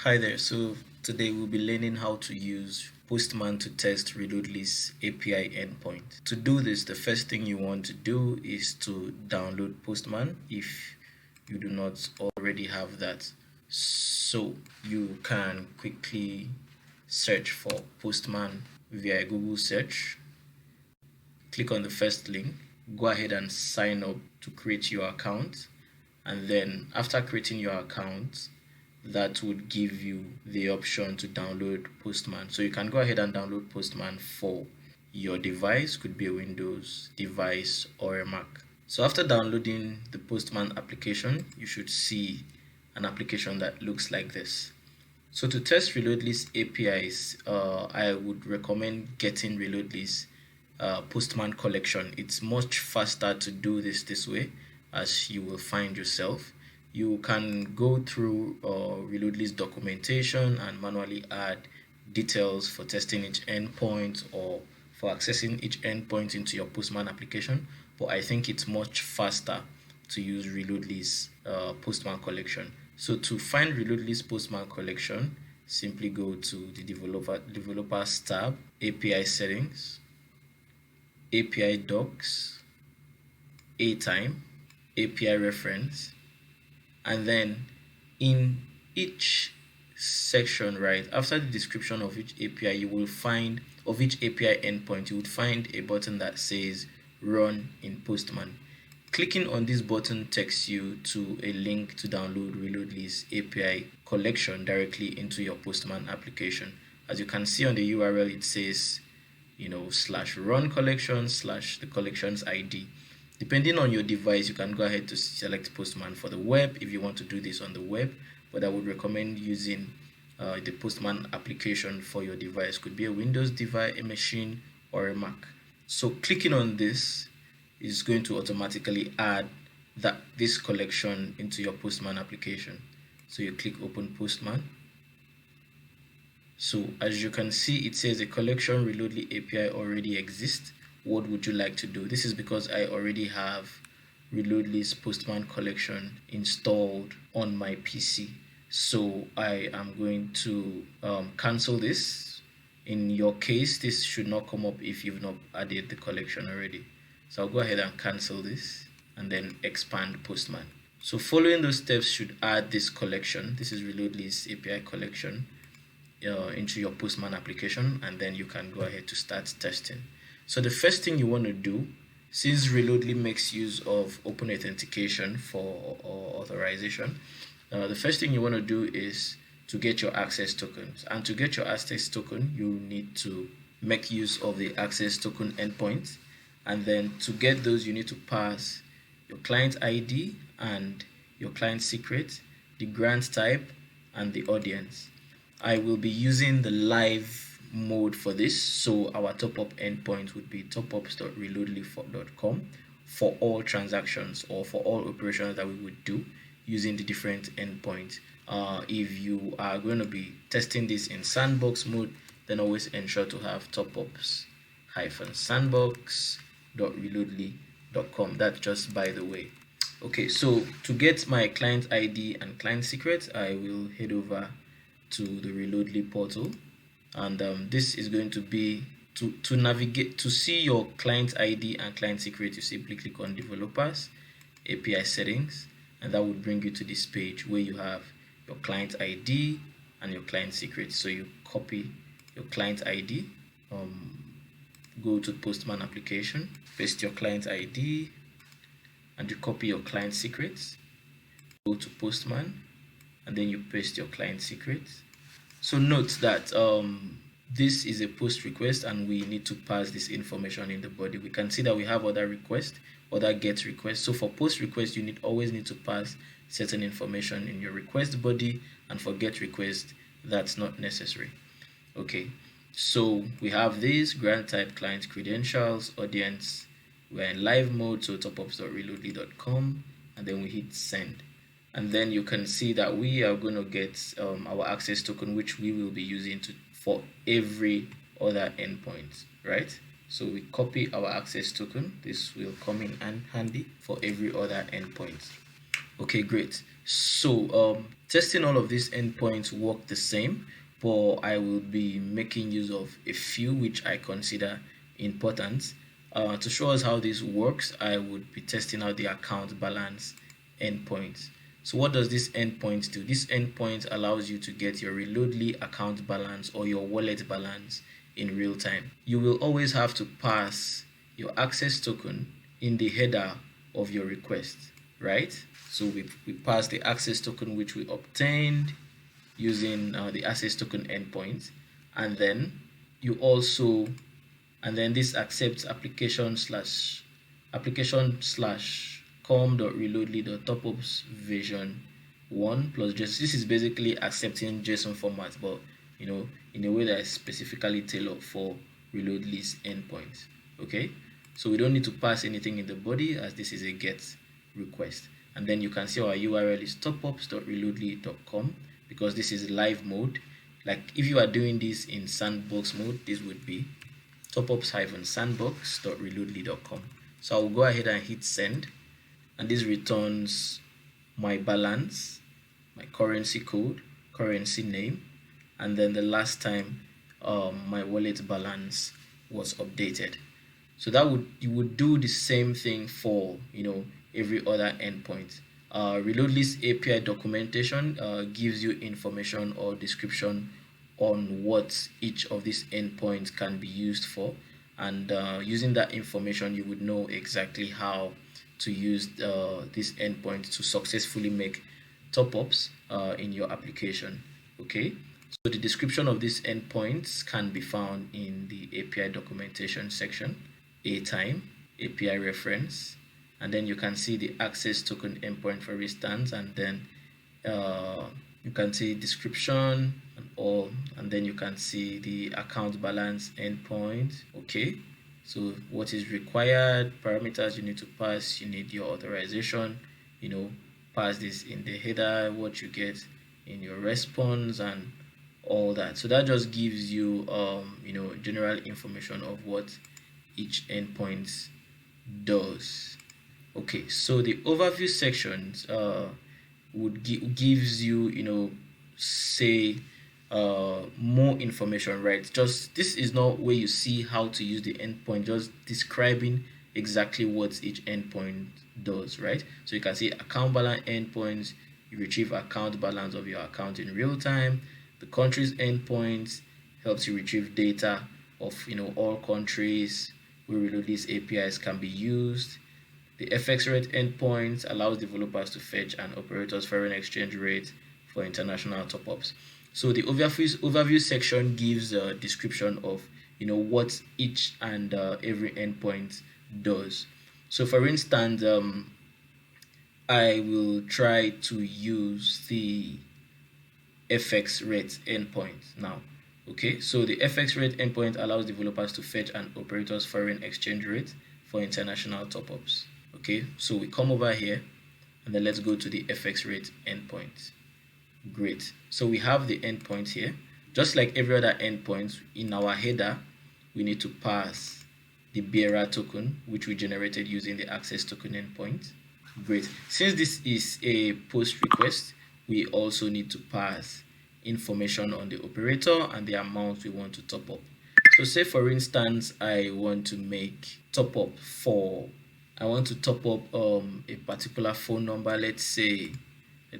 Hi there. So today we'll be learning how to use Postman to test Reloadly's API endpoint. To do this, the first thing you want to do is to download Postman if you do not already have that. So you can quickly search for Postman via Google search. Click on the first link. Go ahead and sign up to create your account. And then after creating your account, that would give you the option to download Postman. So you can go ahead and download Postman for your device, could be a Windows device or a Mac. So after downloading the Postman application, you should see an application that looks like this. So to test Reloadly's APIs, I would recommend getting Reloadly's Postman collection. It's much faster to do this way, as you will find yourself. You can go through Reloadly's documentation and manually add details for testing each endpoint or for accessing each endpoint into your Postman application, but I think it's much faster to use Reloadly's Postman collection. So to find Reloadly's Postman collection, simply go to the developers tab, API settings, API docs, A-time, API reference, and then in each section, right after the description of each API, you will find of each API endpoint, you would find a button that says run in Postman. Clicking on this button takes you to a link to download Reloadly's API collection directly into your Postman application. As you can see on the URL, it says /run collection / the collections ID. Depending on your device, you can go ahead to select Postman for the web if you want to do this on the web, but I would recommend using the Postman application for your device. Could be a Windows device, a machine, or a Mac. So clicking on this is going to automatically add this collection into your Postman application. So you click open Postman. So as you can see, it says a collection Reloadly API already exists. What would you like to do? This is because I already have Reloadly's Postman collection installed on my PC. So I am going to cancel this. In your case, this should not come up if you've not added the collection already. So I'll go ahead and cancel this and then expand Postman. So following those steps should add this collection. This is Reloadly's API collection into your Postman application, and then you can go ahead to start testing. So the first thing you want to do, since Reloadly makes use of open authentication for authorization, the first thing you want to do is to get your access tokens. And to get your access token, you need to make use of the access token endpoint. And then to get those, you need to pass your client ID and your client secret, the grant type, and the audience. I will be using the live mode for this, so our top-up endpoint would be topups.reloadly.com for all transactions or for all operations that we would do using the different endpoints. If you are going to be testing this in sandbox mode, then always ensure to have topups-sandbox.reloadly.com. That's just by the way. Okay, so to get my client ID and client secret, I will head over to the Reloadly portal, and this is going to be to navigate to see your client ID and client secret. You simply click on developers, API settings, and that would bring you to this page where you have your client ID and your client secret. So you copy your client ID, go to Postman application, paste your client ID, and you copy your client secrets, go to Postman, and then you paste your client secrets. So note that this is a post request and we need to pass this information in the body. We can see that we have other requests, other get requests. So for post request, you always need to pass certain information in your request body, and for get request, that's not necessary. Okay, so we have this grant type, client credentials, audience. We're in live mode, so topups.reloadly.com, and then we hit send. And then you can see that we are going to get our access token, which we will be using for every other endpoint, right? So we copy our access token. This will come in handy for every other endpoint. Okay, great. So, testing all of these endpoints work the same, but I will be making use of a few which I consider important. To show us how this works, I would be testing out the account balance endpoint. So, what does this endpoint do? This endpoint allows you to get your Reloadly account balance or your wallet balance in real time. You will always have to pass your access token in the header of your request, right? So we pass the access token which we obtained using the access token endpoint, and then you also and then this accepts application slash com.reloadly.topups version 1 plus JSON. This is basically accepting JSON format, but in a way that is specifically tailored for Reloadly's endpoint. Okay, so we don't need to pass anything in the body as this is a get request. And then you can see our URL is topups.reloadly.com because this is live mode. Like if you are doing this in sandbox mode, this would be topups-sandbox.reloadly.com. So I'll go ahead and hit send, and this returns my balance, my currency code, currency name, and then the last time my wallet balance was updated. So you would do the same thing for every other endpoint. Reloadly's API documentation gives you information or description on what each of these endpoints can be used for, and using that information you would know exactly how to use this endpoint to successfully make top-ups in your application. Okay, so the description of these endpoints can be found in the API documentation section, a time, API reference, and then you can see the access token endpoint for instance, and then you can see description and all, and then you can see the account balance endpoint. Okay, so what is required, parameters you need to pass, you need your authorization, pass this in the header, what you get in your response and all that. So that just gives you general information of what each endpoint does. Okay, so the overview sections gives you say more information, right? Just this is not where you see how to use the endpoint, just describing exactly what each endpoint does, right? So you can see account balance endpoints, you retrieve account balance of your account in real time. The country's endpoints helps you retrieve data of all countries where Reloadly's APIs can be used. The FX rate endpoint allows developers to fetch and operators foreign exchange rate for international top-ups. So the overview section gives a description of what each and every endpoint does. So for instance, I will try to use the FX rate endpoint now. Okay, so the FX rate endpoint allows developers to fetch and operators foreign exchange rate for international top-ups. Okay, so we come over here and then let's go to the FX rate endpoint. Great, so we have the endpoint here. Just like every other endpoint, in our header we need to pass the bearer token which we generated using the access token endpoint. Great, since this is a post request, we also need to pass information on the operator and the amount we want to top up. So say for instance I want to top up a particular phone number. Let's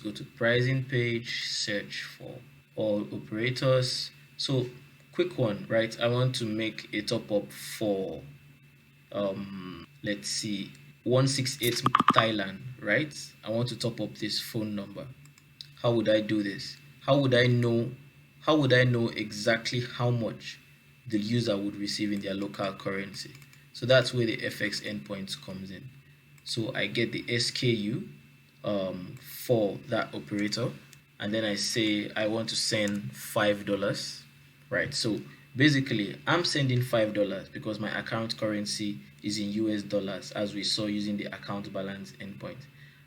go to pricing page, search for all operators. So quick one, right? I want to make a top up for let's see, 168 Thailand, right? I want to top up this phone number. How would I do this? How would I know exactly how much the user would receive in their local currency? So that's where the FX endpoint comes in. So I get the SKU for that operator, and then I say I want to send $5, right? So basically I'm sending $5 because my account currency is in US dollars, as we saw using the account balance endpoint.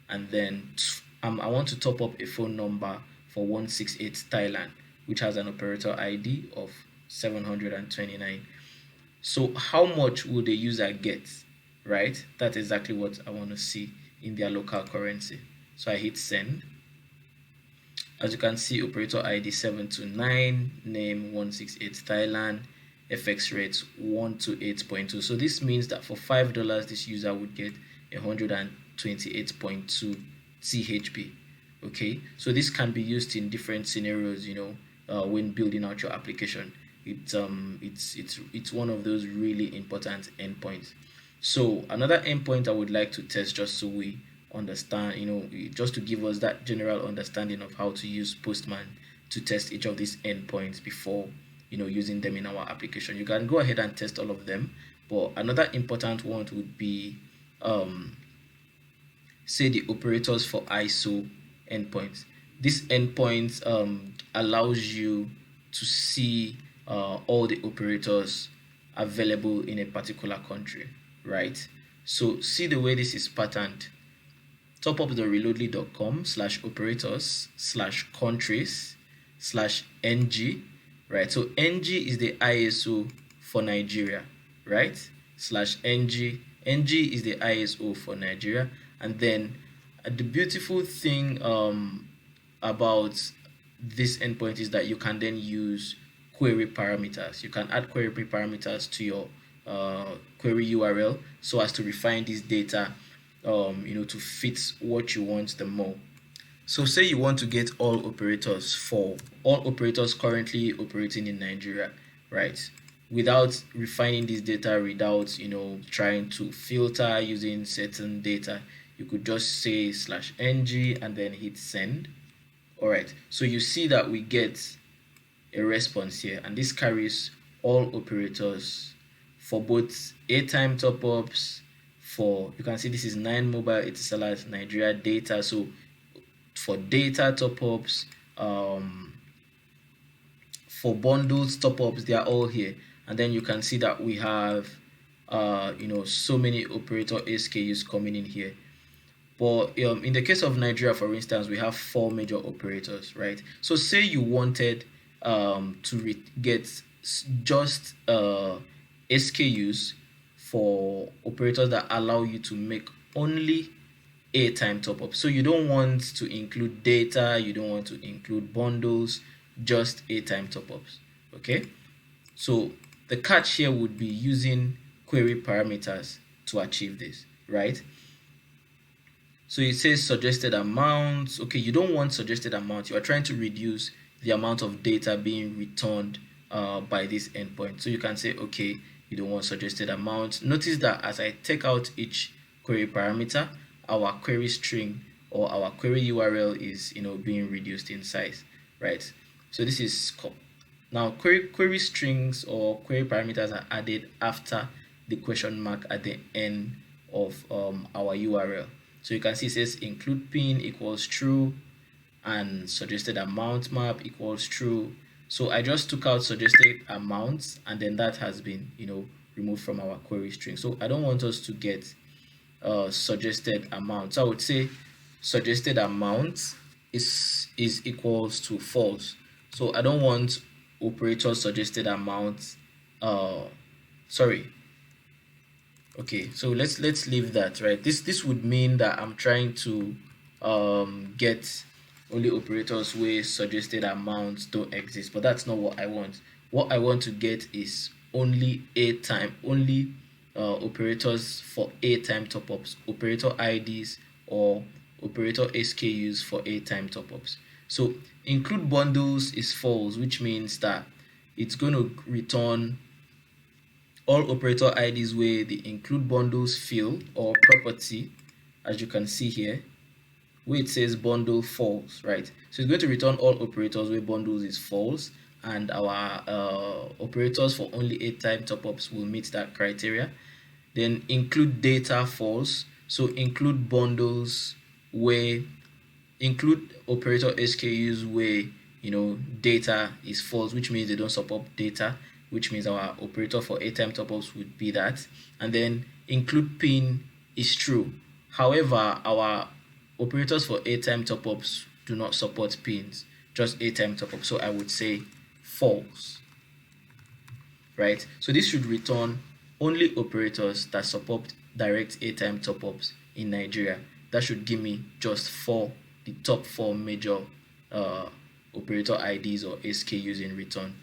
And then I want to top up a phone number for 168 Thailand, which has an operator ID of 729. So how much would the user get, right? That's exactly what I want to see in their local currency. So I hit send. As you can see, operator ID 729, name 168 Thailand, FX rate 128.2. So this means that for $5, this user would get 128.2 THB. Okay, so this can be used in different scenarios, when building out your application. It's one of those really important endpoints. So another endpoint I would like to test, just so we understand, just to give us that general understanding of how to use Postman to test each of these endpoints before using them in our application. You can go ahead and test all of them, but another important one would be say the operators for ISO endpoints. This endpoint allows you to see all the operators available in a particular country, right? So see the way this is patterned. Top up the reloadly.com/operators/countries/ng, right? So ng is the ISO for Nigeria, right? /ng. ng is the ISO for Nigeria. And then the beautiful thing about this endpoint is that you can then use query parameters. You can add query parameters to your query URL so as to refine this data to fit what you want the more. So say you want to get all operators currently operating in Nigeria, right? Without refining this data, without trying to filter using certain data, you could just say /ng and then hit send. All right, so you see that we get a response here, and this carries all operators for both airtime top-ups. You can see this is 9 mobile Etisalat Nigeria data. So for data top-ups, for bundles top-ups, they are all here. And then you can see that we have so many operator SKUs coming in here. But in the case of Nigeria, for instance, we have 4 major operators, right? So say you wanted to get just SKUs for operators that allow you to make only airtime top-up. So you don't want to include data, you don't want to include bundles, just airtime top-ups. Okay, so the catch here would be using query parameters to achieve this, right? So it says suggested amounts. Okay, you don't want suggested amount. You are trying to reduce the amount of data being returned by this endpoint. So you can say, okay, you don't want suggested amount. Notice that as I take out each query parameter, our query string or our query URL is being reduced in size, right? So this is now query strings or query parameters are added after the question mark at the end of our URL. So you can see it says include pin equals true and suggested amount map equals true. So I just took out suggested amounts, and then that has been removed from our query string. So I don't want us to get suggested amount. So I would say suggested amount is equals to false. So I don't want operator suggested amount. Okay, so let's leave that, right? This would mean that I'm trying to get only operators where suggested amounts don't exist, but that's not what I want. What I want to get is only operators for airtime top-ups, operator IDs or operator SKUs for airtime top-ups. So include bundles is false, which means that it's going to return all operator IDs where the include bundles field or property, as you can see here, where it says bundle false, right? So it's going to return all operators where bundles is false, and our operators for only airtime top-ups will meet that criteria. Then include data false, so include bundles where include operator SKUs where data is false, which means they don't support data, which means our operator for airtime top-ups would be that. And then include pin is true. However, our operators for airtime top-ups do not support pins, just airtime top-ups. So I would say false, right? So this should return only operators that support direct airtime top-ups in Nigeria, that should give me just the top four major operator IDs or SKUs in return.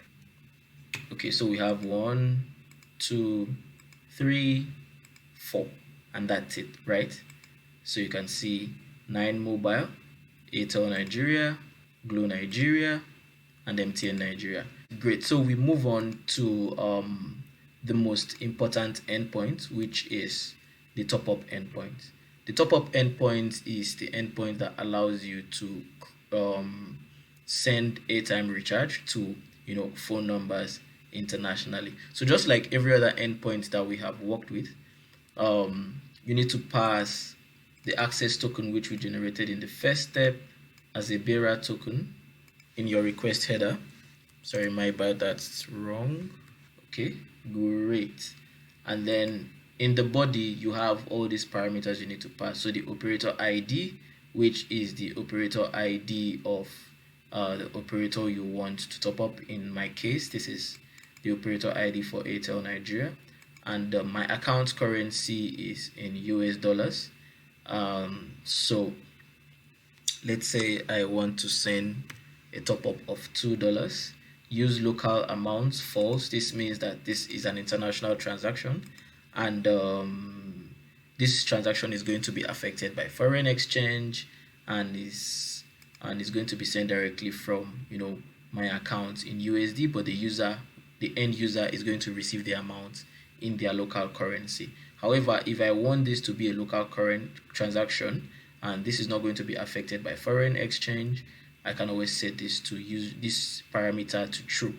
Okay, so we have 1, 2, 3, 4, and that's it, right? So you can see 9 Mobile, Airtel Nigeria, Glo Nigeria, and MTN Nigeria. Great. So we move on to the most important endpoint, which is the top-up endpoint. The top-up endpoint is the endpoint that allows you to send airtime recharge to phone numbers internationally. So just like every other endpoint that we have worked with, you need to pass the access token which we generated in the first step as a bearer token in your request header. Sorry, my bad, that's wrong. Okay, great. And then in the body, you have all these parameters you need to pass. So the operator ID, which is the operator ID of the operator you want to top up. In my case, this is the operator ID for Airtel Nigeria. And my account currency is in US dollars. So let's say I want to send a top up of $2. Use local amounts false. This means that this is an international transaction, and this transaction is going to be affected by foreign exchange, and is going to be sent directly from my account in USD, but the end user is going to receive the amount in their local currency. However, if I want this to be a local current transaction and this is not going to be affected by foreign exchange, I can always set this to use this parameter to true.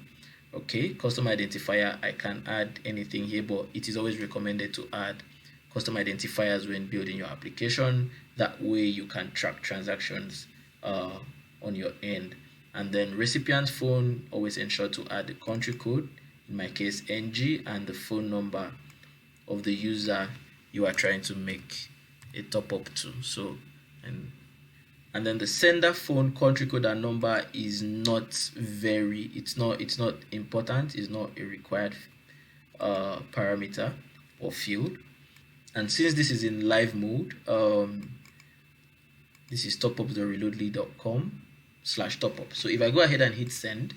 Okay, custom identifier, I can add anything here, but it is always recommended to add custom identifiers when building your application. That way you can track transactions on your end. And then recipient phone, always ensure to add the country code, in my case NG, and the phone number of the user you are trying to make a top up to. So and then the sender phone country code and number is not it's not important, it's not a required parameter or field. And since this is in live mode, this is topup.reloadly.com/topup. So if I go ahead and hit send,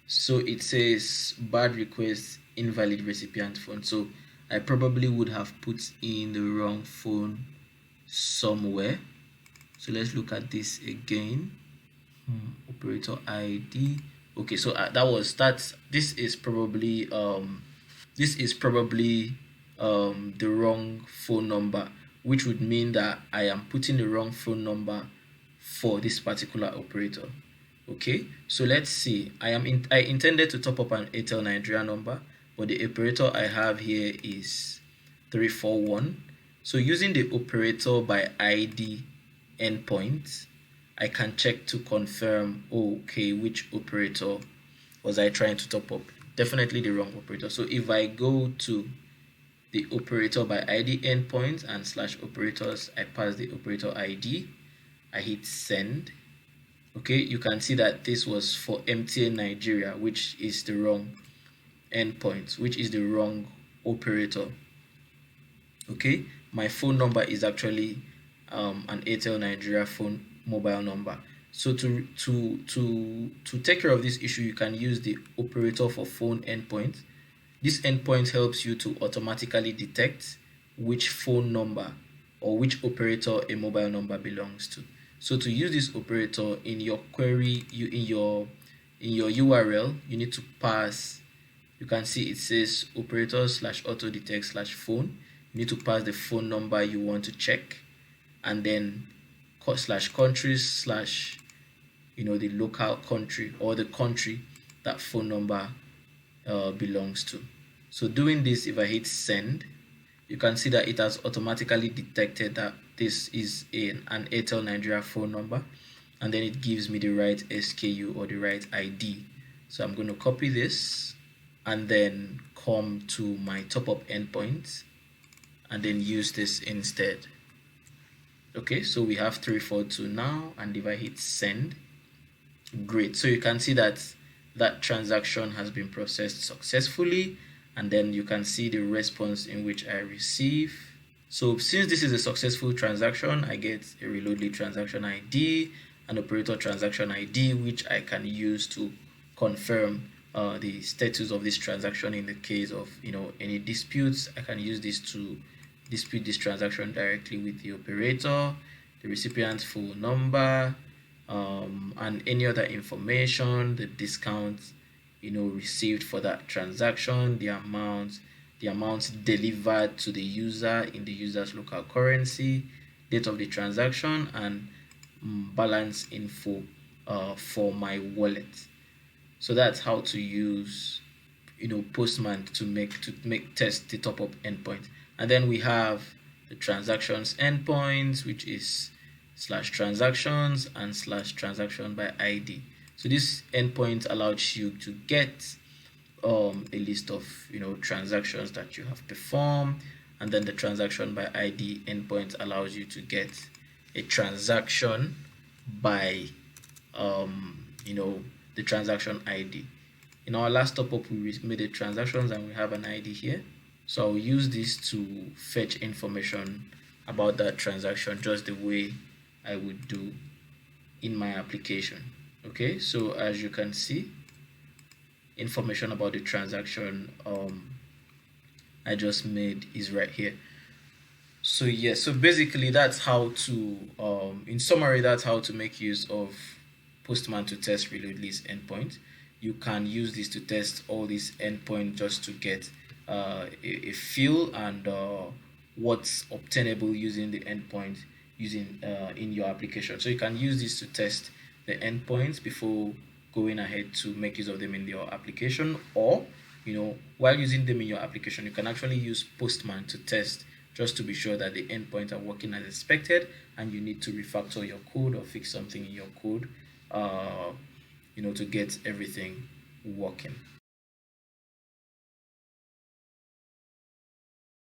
so it says bad request, invalid recipient phone. So I probably would have put in the wrong phone somewhere. So let's look at this again. Operator ID. Okay, so this is probably the wrong phone number, which would mean that I am putting the wrong phone number for this particular operator. Okay, so let's see. I intended to top up an Airtel Nigeria number, but the operator I have here is 341. So using the operator by ID endpoint, I can check to confirm, okay, which operator was I trying to top up? Definitely the wrong operator. So if I go to the operator by ID endpoint and /operators, I pass the operator ID, I hit send. Okay, you can see that this was for MTN Nigeria, which is the wrong endpoint, which is the wrong operator. Okay, my phone number is actually an Airtel Nigeria phone mobile number. So to take care of this issue, you can use the operator for phone endpoint. This endpoint helps you to automatically detect which phone number or which operator a mobile number belongs to. So to use this operator in your query, in your URL, you need to pass. You can see it says operator /auto detect /phone. You need to pass the phone number you want to check, and then /countries the local country or the country that phone number belongs to. So doing this, if I hit send, you can see that it has automatically detected that this is an Airtel Nigeria phone number, and then it gives me the right SKU or the right ID. So I'm going to copy this and then come to my top up endpoint and then use this instead. Okay, so we have 342 now, and if I hit send, great. So you can see that transaction has been processed successfully, and then you can see the response in which I receive. So since this is a successful transaction, I get a Reloadly transaction ID, an operator transaction ID, which I can use to confirm the status of this transaction in the case of any disputes. I can use this to dispute this transaction directly with the operator, the recipient's phone number, and any other information, the discount received for that transaction, the amount delivered to the user in the user's local currency, date of the transaction, and balance info for my wallet. So that's how to use Postman to make test the top up endpoint. And then we have the transactions endpoints, which is /transactions and /transaction by ID. So this endpoint allows you to get a list of transactions that you have performed, and then the transaction by ID endpoint allows you to get a transaction by the transaction ID. In our last top up, we made the transactions and we have an ID here. So I'll use this to fetch information about that transaction just the way I would do in my application. Okay, so as you can see, information about the transaction I just made is right here. So yeah, so basically that's how to in summary, that's how to make use of Postman to test Reloadly's endpoint. You can use this to test all these endpoints just to get a feel and what's obtainable using the endpoint using in your application. So you can use this to test the endpoints before going ahead to make use of them in your application, or while using them in your application, you can actually use Postman to test just to be sure that the endpoints are working as expected, and you need to refactor your code or fix something in your code to get everything working.